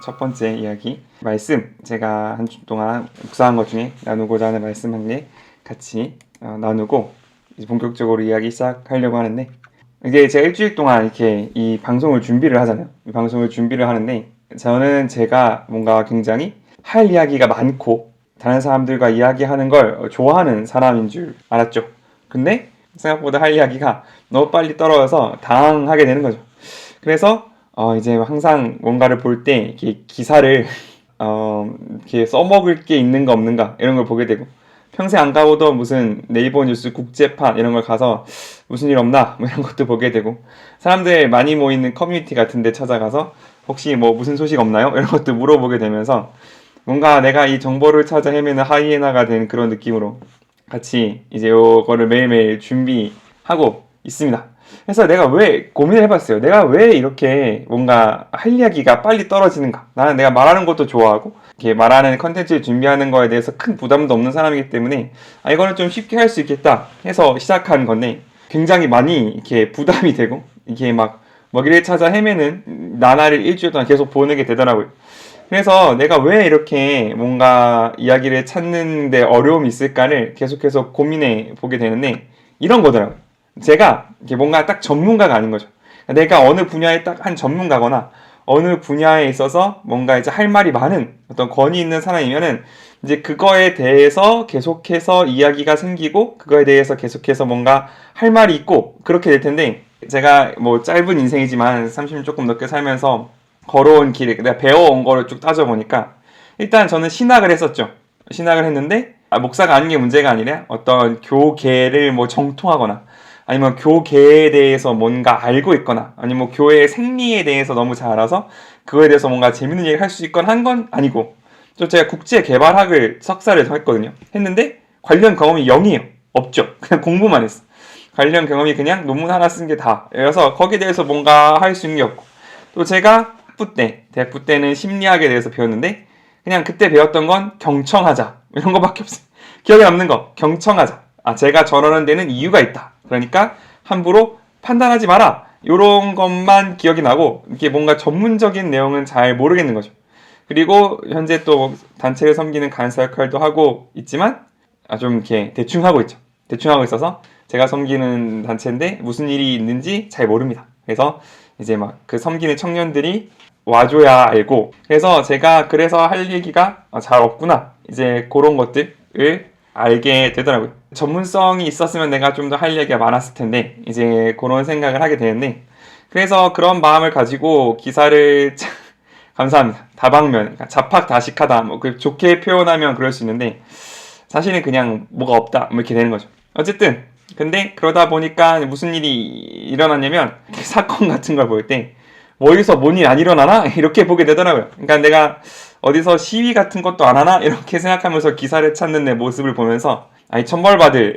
첫 번째 이야기 말씀, 제가 한 주 동안 묵상한 것 중에 나누고자 하는 말씀 한 개 같이 나누고 이제 본격적으로 이야기 시작하려고 하는데, 이게 제가 일주일 동안 이렇게 이 방송을 준비를 하잖아요. 이 방송을 준비를 하는데 저는 제가 뭔가 굉장히 할 이야기가 많고 다른 사람들과 이야기하는 걸 좋아하는 사람인 줄 알았죠. 근데 생각보다 할 이야기가 너무 빨리 떨어져서 당황하게 되는 거죠. 그래서 이제 항상 뭔가를 볼 때 이렇게 기사를 이렇게 써먹을 게 있는가 없는가 이런 걸 보게 되고, 평생 안 가보던 무슨 네이버 뉴스 국제판 이런 걸 가서 무슨 일 없나 뭐 이런 것도 보게 되고, 사람들 많이 모이는 커뮤니티 같은 데 찾아가서 혹시 뭐 무슨 소식 없나요? 이런 것도 물어보게 되면서 뭔가 내가 이 정보를 찾아 헤매는 하이에나가 된 그런 느낌으로 같이 이제 요거를 매일매일 준비하고 있습니다. 그래서 내가 왜 고민을 해봤어요. 내가 왜 이렇게 뭔가 할 이야기가 빨리 떨어지는가. 나는 내가 말하는 것도 좋아하고 이렇게 말하는 컨텐츠를 준비하는 거에 대해서 큰 부담도 없는 사람이기 때문에 이거는 좀 쉽게 할 수 있겠다 해서 시작한 건데, 굉장히 많이 이렇게 부담이 되고 이게 막 먹이를 찾아 헤매는 나날을 일주일 동안 계속 보는 게 되더라고요. 그래서 내가 왜 이렇게 뭔가 이야기를 찾는데 어려움이 있을까를 계속해서 고민해 보게 되는데, 이런 거더라고요. 제가 이게 뭔가 딱 전문가가 아닌 거죠. 내가 어느 분야에 딱 한 전문가거나 어느 분야에 있어서 뭔가 이제 할 말이 많은 어떤 권위 있는 사람이면은 이제 그거에 대해서 계속해서 이야기가 생기고 그거에 대해서 계속해서 뭔가 할 말이 있고 그렇게 될 텐데, 제가 뭐 짧은 인생이지만 30년 조금 넘게 살면서 걸어온 길에 내가 배워온 거를 쭉 따져보니까, 일단 저는 신학을 했었죠. 신학을 했는데 목사가 아닌 게 문제가 아니라 어떤 교계를 뭐 정통하거나 아니면 교계에 대해서 뭔가 알고 있거나 아니면 뭐 교회의 생리에 대해서 너무 잘 알아서 그거에 대해서 뭔가 재밌는 얘기를 할 수 있거나 한 건 아니고, 또 제가 국제개발학을 석사를 했거든요. 했는데 관련 경험이 0이에요. 없죠. 그냥 공부만 했어. 관련 경험이 그냥 논문 하나 쓴 게 다. 그래서 거기에 대해서 뭔가 할 수 있는 게 없고, 또 제가 대학부 때는 심리학에 대해서 배웠는데 그냥 그때 배웠던 건 경청하자 이런 거밖에 없어요. 기억에 남는 거 경청하자. 제가 저러는 데는 이유가 있다. 그러니까 함부로 판단하지 마라. 이런 것만 기억이 나고 이게 뭔가 전문적인 내용은 잘 모르겠는 거죠. 그리고 현재 또 단체를 섬기는 간사 역할도 하고 있지만 좀 이렇게 대충 하고 있죠. 대충 하고 있어서 제가 섬기는 단체인데 무슨 일이 있는지 잘 모릅니다. 그래서 이제 막 그 섬기는 청년들이 와줘야 알고, 그래서 제가 그래서 할 얘기가 잘 없구나 이제 그런 것들을 알게 되더라고요. 전문성이 있었으면 내가 좀 더 할 얘기가 많았을 텐데 이제 그런 생각을 하게 되는데, 그래서 그런 마음을 가지고 기사를 감사합니다. 다방면, 그러니까 자팍다식하다 뭐 그 좋게 표현하면 그럴 수 있는데 사실은 그냥 뭐가 없다 뭐 이렇게 되는 거죠. 어쨌든 근데 그러다 보니까 무슨 일이 일어났냐면, 사건 같은 걸 볼 때 뭐 어디서 뭔 일 안 일어나나 이렇게 보게 되더라고요. 그러니까 내가 어디서 시위 같은 것도 안 하나 이렇게 생각하면서 기사를 찾는 내 모습을 보면서 천벌받을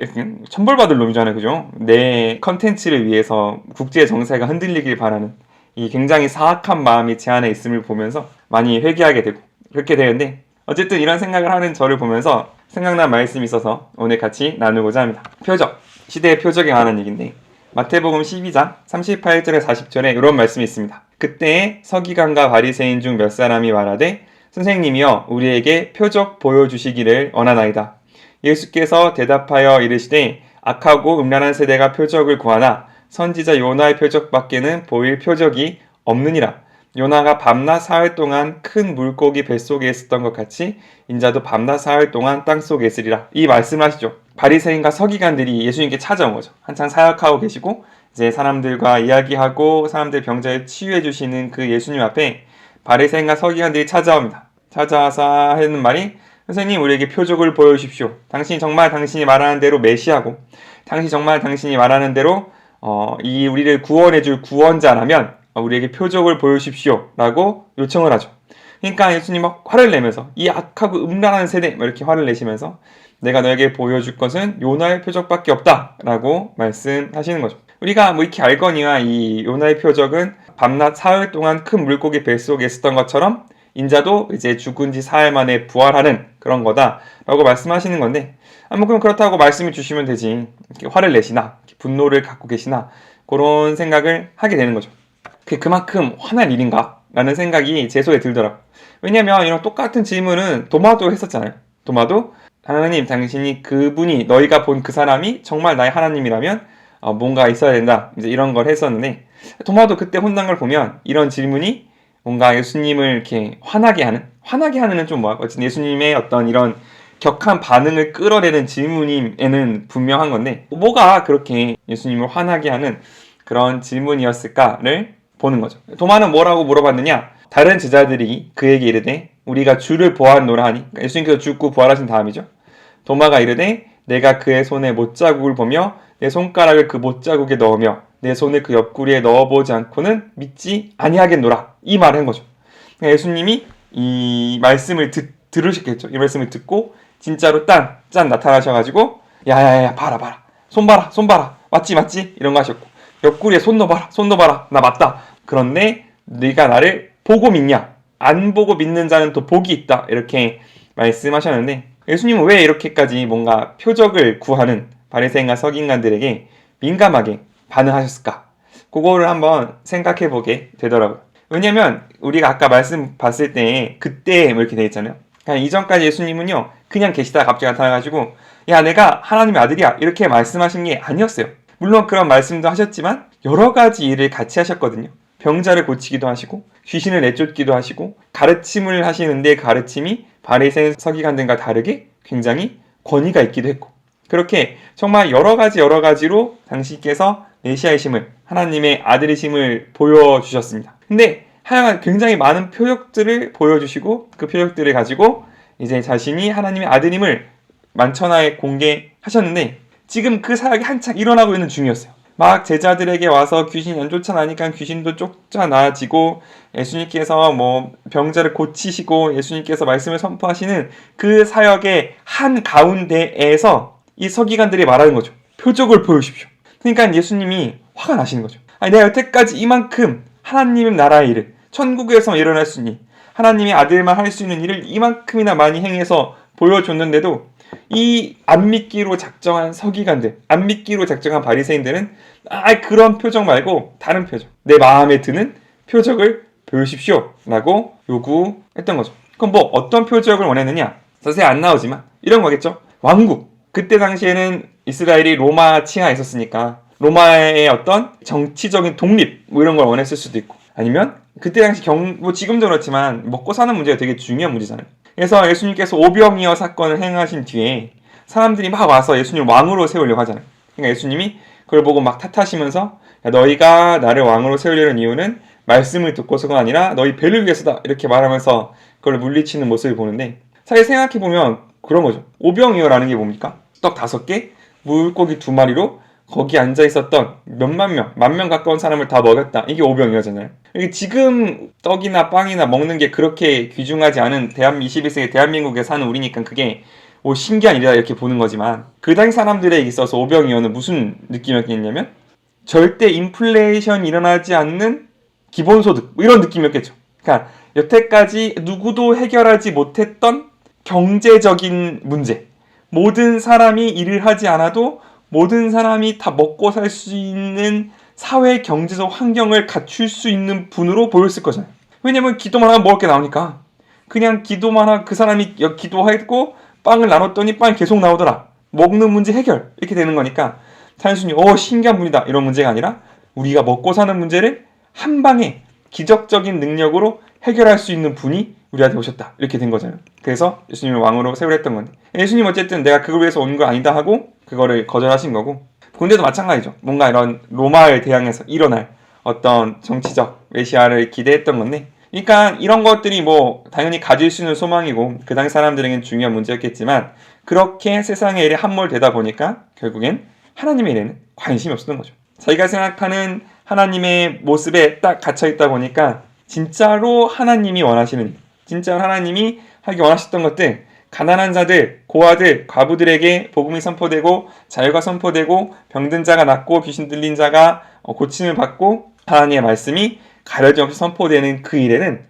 놈이잖아요, 그죠? 내 컨텐츠를 위해서 국제 정세가 흔들리길 바라는 이 굉장히 사악한 마음이 제 안에 있음을 보면서 많이 회개하게 되고 그렇게 되는데, 어쨌든 이런 생각을 하는 저를 보면서 생각난 말씀이 있어서 오늘 같이 나누고자 합니다. 표적, 시대의 표적에 관한 얘기인데 마태복음 12장 38절에 40절에 이런 말씀이 있습니다. 그때 서기관과 바리새인 중 몇 사람이 말하되 선생님이여 우리에게 표적 보여주시기를 원하나이다. 예수께서 대답하여 이르시되 악하고 음란한 세대가 표적을 구하나 선지자 요나의 표적밖에는 보일 표적이 없느니라. 요나가 밤낮 사흘 동안 큰 물고기 뱃속에 있었던 것 같이 인자도 밤낮 사흘 동안 땅속에 있으리라. 이 말씀을 하시죠. 바리새인과 서기관들이 예수님께 찾아온 거죠. 한창 사역하고 계시고 이제 사람들과 이야기하고 사람들 병자를 치유해 주시는 그 예수님 앞에 바리새인과 서기관들이 찾아옵니다. 찾아와서 하는 말이, 선생님 우리에게 표적을 보여주십시오. 당신이 정말 당신이 말하는 대로 메시아고 당신이 정말 당신이 말하는 대로 이 우리를 구원해줄 구원자라면 우리에게 표적을 보여주십시오 라고 요청을 하죠. 그러니까 예수님 막 화를 내면서 이 악하고 음란한 세대 이렇게 화를 내시면서 내가 너에게 보여줄 것은 요나의 표적밖에 없다 라고 말씀하시는 거죠. 우리가 뭐 이렇게 알거니와 이 요나의 표적은 밤낮 사흘 동안 큰 물고기 뱃속에 있었던 것처럼 인자도 이제 죽은 지 사흘 만에 부활하는 그런 거다 라고 말씀하시는 건데, 뭐 그럼 그렇다고 말씀해 주시면 되지 이렇게 화를 내시나 이렇게 분노를 갖고 계시나 그런 생각을 하게 되는 거죠. 그게 그만큼 화날 일인가? 라는 생각이 제 속에 들더라고요. 왜냐면 이런 똑같은 질문은 도마도 했었잖아요. 도마도 하나님, 당신이 그분이 너희가 본 그 사람이 정말 나의 하나님이라면 뭔가 있어야 된다. 이제 이런 걸 했었는데 도마도 그때 혼난 걸 보면 이런 질문이 뭔가 예수님을 이렇게 화나게 하는은 좀 뭐야? 어쨌든 예수님의 어떤 이런 격한 반응을 끌어내는 질문에는 분명한 건데 뭐가 그렇게 예수님을 화나게 하는 그런 질문이었을까를 보는 거죠. 도마는 뭐라고 물어봤느냐? 다른 제자들이 그에게 이르되 우리가 주를 보았노라 하니, 그러니까 예수님께서 죽고 부활하신 다음이죠. 도마가 이르되 내가 그의 손에 못자국을 보며 내 손가락을 그 못자국에 넣으며 내 손을 그 옆구리에 넣어보지 않고는 믿지 아니하겠노라, 이 말을 한 거죠. 그러니까 예수님이 이 말씀을 들으셨겠죠. 이 말씀을 듣고 진짜로 짠 나타나셔가지고 야야야 봐라 손 봐라 맞지 이런 거 하셨고, 옆구리에 손 넣어봐라 나 맞다. 그런데 네가 나를 보고 믿냐? 안 보고 믿는 자는 또 복이 있다, 이렇게 말씀하셨는데 예수님은 왜 이렇게까지 뭔가 표적을 구하는 바리새인과 서기관들에게 민감하게 반응하셨을까? 그거를 한번 생각해 보게 되더라고요. 왜냐면 우리가 아까 말씀 봤을 때 그때 뭐 이렇게 돼 있잖아요. 그냥 이전까지 예수님은요 그냥 계시다가 갑자기 나타나가지고 야 내가 하나님의 아들이야 이렇게 말씀하신 게 아니었어요. 물론 그런 말씀도 하셨지만 여러 가지 일을 같이 하셨거든요. 병자를 고치기도 하시고 귀신을 내쫓기도 하시고 가르침을 하시는데 가르침이 바리새인 서기관들과 다르게 굉장히 권위가 있기도 했고, 그렇게 정말 여러 가지로 당신께서 메시아이심을, 하나님의 아들이심을 보여주셨습니다. 근데 하여간 굉장히 많은 표적들을 보여주시고 그 표적들을 가지고 이제 자신이 하나님의 아들임을 만천하에 공개하셨는데 지금 그 사역이 한창 일어나고 있는 중이었어요. 막 제자들에게 와서 귀신이 안 쫓아나니까 귀신도 쫓아나지고 예수님께서 뭐 병자를 고치시고 예수님께서 말씀을 선포하시는 그 사역의 한 가운데에서 이 서기관들이 말하는 거죠. 표적을 보여주십시오. 그러니까 예수님이 화가 나시는 거죠. 아니, 내가 여태까지 이만큼 하나님의 나라의 일을 천국에서 일어날 수 있니, 하나님의 아들만 할 수 있는 일을 이만큼이나 많이 행해서 보여줬는데도 이 안 믿기로 작정한 서기관들, 안 믿기로 작정한 바리새인들은 그런 표적 말고 다른 표적, 내 마음에 드는 표적을 보여주십시오 라고 요구했던 거죠. 그럼 뭐 어떤 표적을 원했느냐? 자세히 안 나오지만 이런 거겠죠. 왕국, 그때 당시에는 이스라엘이 로마 치하에 있었으니까 로마의 어떤 정치적인 독립 뭐 이런 걸 원했을 수도 있고, 아니면 그때 당시 뭐 지금도 그렇지만 먹고 사는 문제가 되게 중요한 문제잖아요. 그래서 예수님께서 오병이어 사건을 행하신 뒤에 사람들이 막 와서 예수님을 왕으로 세우려고 하잖아요. 그러니까 예수님이 그걸 보고 막 탓하시면서 야, 너희가 나를 왕으로 세우려는 이유는 말씀을 듣고서가 아니라 너희 배를 위해서다, 이렇게 말하면서 그걸 물리치는 모습을 보는데, 사실 생각해보면 그런 거죠. 오병이어라는 게 뭡니까? 떡 5개, 물고기 2마리로 거기 앉아 있었던 몇만 명, 10,000명 가까운 사람을 다 먹였다. 이게 오병이어잖아요. 이게 지금 떡이나 빵이나 먹는 게 그렇게 귀중하지 않은 21세기 대한민국에 사는 우리니까 그게 신기한 일이다 이렇게 보는 거지만, 그 당시 사람들에 있어서 오병이어는 무슨 느낌이었겠냐면 절대 인플레이션이 일어나지 않는 기본소득 뭐 이런 느낌이었겠죠. 그러니까 여태까지 누구도 해결하지 못했던 경제적인 문제, 모든 사람이 일을 하지 않아도 모든 사람이 다 먹고 살 수 있는 사회 경제적 환경을 갖출 수 있는 분으로 보였을 거잖아요. 왜냐면 기도만 하면 먹을 게 나오니까 그냥 기도만 하고 그 사람이 기도했고 빵을 나눴더니 빵이 계속 나오더라, 먹는 문제 해결, 이렇게 되는 거니까 단순히 신기한 분이다 이런 문제가 아니라 우리가 먹고 사는 문제를 한 방에 기적적인 능력으로 해결할 수 있는 분이 우리한테 오셨다, 이렇게 된 거잖아요. 그래서 예수님을 왕으로 세우려 했던 건데, 예수님 어쨌든 내가 그걸 위해서 온 거 아니다 하고 그거를 거절하신 거고, 군대도 마찬가지죠. 뭔가 이런 로마를 대항해서 일어날 어떤 정치적 메시아를 기대했던 건데, 그러니까 이런 것들이 뭐 당연히 가질 수 있는 소망이고 그 당시 사람들에게는 중요한 문제였겠지만, 그렇게 세상의 일에 함몰되다 보니까 결국엔 하나님의 일에는 관심이 없었던 거죠. 자기가 생각하는 하나님의 모습에 딱 갇혀있다 보니까 진짜로 하나님이 원하시는, 진짜로 하나님이 하기 원하셨던 것들, 가난한 자들, 고아들, 과부들에게 복음이 선포되고 자유가 선포되고 병든 자가 낫고 귀신 들린 자가 고침을 받고 하나님의 말씀이 가려짐 없이 선포되는 그 일에는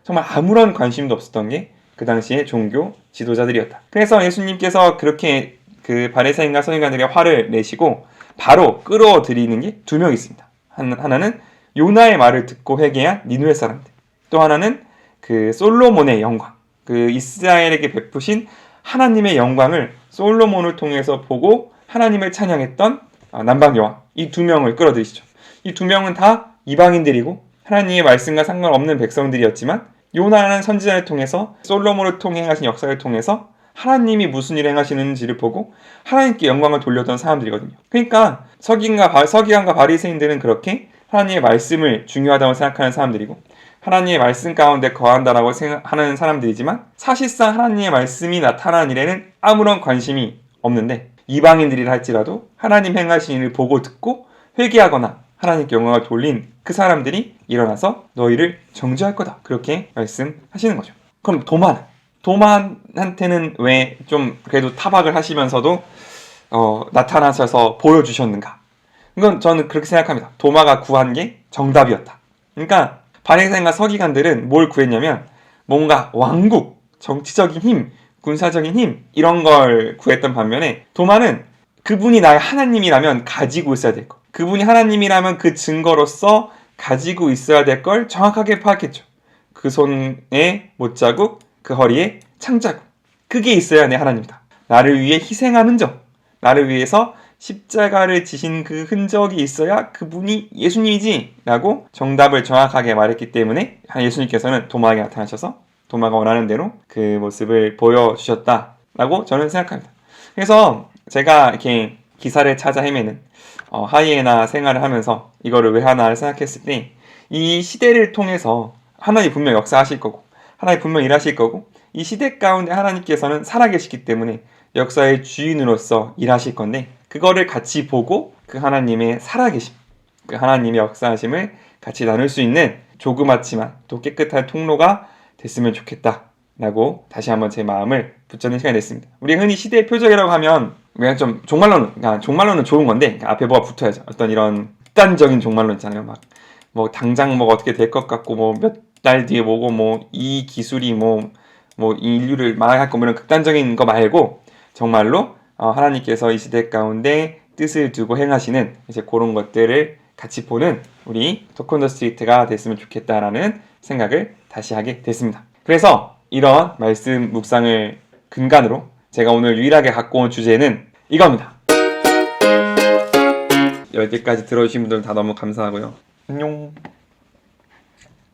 정말 아무런 관심도 없었던 게 그 당시의 종교 지도자들이었다. 그래서 예수님께서 그렇게 그 바리새인과 서기관들에게 화를 내시고 바로 끌어들이는 게 2명 있습니다. 하나는 요나의 말을 듣고 회개한 니누의 사람들. 또 하나는 그 솔로몬의 영광, 그 이스라엘에게 베푸신 하나님의 영광을 솔로몬을 통해서 보고 하나님을 찬양했던 남방 여왕, 이 두 명을 끌어들이시죠. 이 두 명은 다 이방인들이고 하나님의 말씀과 상관없는 백성들이었지만 요나라는 선지자를 통해서 솔로몬을 통해 행하신 역사를 통해서 하나님이 무슨 일을 행하시는지를 보고 하나님께 영광을 돌렸던 사람들이거든요. 그러니까 서기관과 바리새인들은 그렇게 하나님의 말씀을 중요하다고 생각하는 사람들이고 하나님의 말씀 가운데 거한다라고 생각하는 사람들이지만 사실상 하나님의 말씀이 나타나는 일에는 아무런 관심이 없는데 이방인들이라 할지라도 하나님 행하신 일을 보고 듣고 회개하거나 하나님께 영광을 돌린 그 사람들이 일어나서 너희를 정죄할 거다. 그렇게 말씀하시는 거죠. 그럼 도만한테는 왜 좀 그래도 타박을 하시면서도 나타나셔서 보여주셨는가? 이건 저는 그렇게 생각합니다. 도마가 구한 게 정답이었다. 그러니까 바리새인과 서기관들은 뭘 구했냐면 뭔가 왕국, 정치적인 힘, 군사적인 힘 이런 걸 구했던 반면에 도마는 그분이 나의 하나님이라면 가지고 있어야 될 것. 그분이 하나님이라면 그 증거로서 가지고 있어야 될 걸 정확하게 파악했죠. 그 손에 못자국, 그 허리에 창자국. 그게 있어야 내 하나님이다. 나를 위해 희생한 흔적. 나를 위해서 십자가를 지신 그 흔적이 있어야 그분이 예수님이지 라고 정답을 정확하게 말했기 때문에 예수님께서는 도마에게 나타나셔서 도마가 원하는 대로 그 모습을 보여주셨다라고 저는 생각합니다. 그래서 제가 이렇게 기사를 찾아 헤매는 하이에나 생활을 하면서 이거를 왜 하나를 생각했을 때 이 시대를 통해서 하나님 분명 역사하실 거고 하나님 분명 일하실 거고 이 시대 가운데 하나님께서는 살아계시기 때문에 역사의 주인으로서 일하실 건데 그거를 같이 보고 그 하나님의 살아계심, 그 하나님의 역사하심을 같이 나눌 수 있는 조그맣지만 또 깨끗한 통로가 됐으면 좋겠다라고 다시 한번 제 마음을 붙잡는 시간이 됐습니다. 우리 흔히 시대의 표적이라고 하면 그냥 좀 종말론은 좋은 건데 앞에 뭐가 붙어야죠. 어떤 이런 극단적인 종말론 있잖아요. 막 뭐 당장 뭐가 어떻게 될 것 같고 뭐 몇 달 뒤에 뭐고 뭐 이 기술이 뭐 인류를 망할 거 이런 극단적인 거 말고 정말로 하나님께서 이 시대 가운데 뜻을 두고 행하시는 이제 그런 것들을 같이 보는 우리 토크 온 더 스트리트가 됐으면 좋겠다라는 생각을 다시 하게 됐습니다. 그래서 이런 말씀 묵상을 근간으로 제가 오늘 유일하게 갖고 온 주제는 이겁니다. 여기까지 들어주신 분들 다 너무 감사하고요. 안녕.